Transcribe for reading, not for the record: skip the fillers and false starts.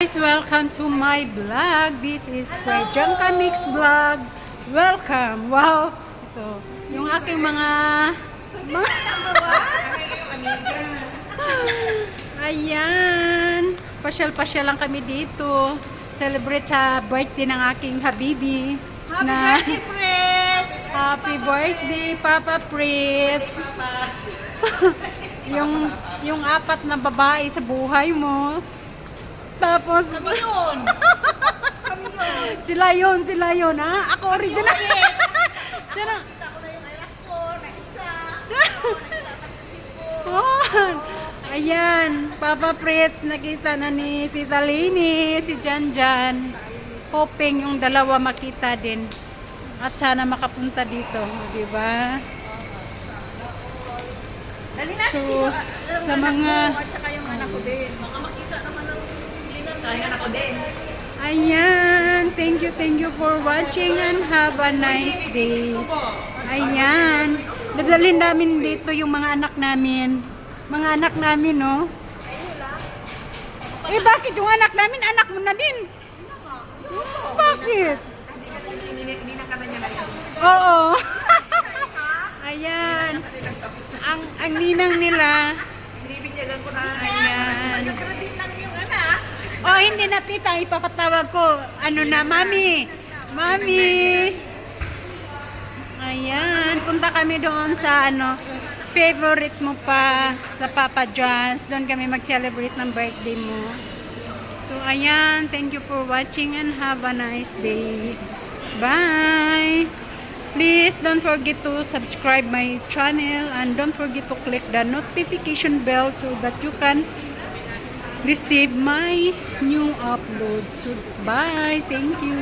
Guys, welcome to my vlog. This is Kwejanka Mix Vlog. Welcome. Wow. Ito, yung aking mga ayan. Pasyal-pasyal lang kami dito. Celebrate sa birthday ng aking habibi. Happy birthday, Fritz! Happy birthday, Papa Fritz! yung apat na babae sa buhay mo. Tapos, Kami yun! sila yun, ha? Ako original. Sino? Nakita ko na yung anak ko, na isa. Nakita pa sa sipon. Ayan, Papa Fritz, nakita na ni Tita Lini, si Janjan. Hoping yung dalawa makita din. At sana makapunta dito, di ba? Dali natin So, dito. sa mga... At saka yung anak ko din. Baka makita naman ng anak ko din. Ayan, thank you for watching and have a nice day. Ayan, dadalhin namin dito yung mga anak namin. Mga anak namin, no? Eh, bakit yung anak namin, anak mo na din? Bakit? Hindi na ka na niya na yun. Oo. Ayan. Ang ninang nila. Binibigyan ko na. Ayan. Nagkarating lang yung anak. Oh, hindi na tita, ipapatawag ko. Ano na, mami? Mami. Ayan, punta kami doon sa favorite mo pa, sa Papa John's. Doon kami mag-celebrate ng birthday mo. So, ayan, thank you for watching and have a nice day. Bye! Please don't forget to subscribe my channel and don't forget to click the notification bell so that you can receive my new uploads. So, bye! Thank you!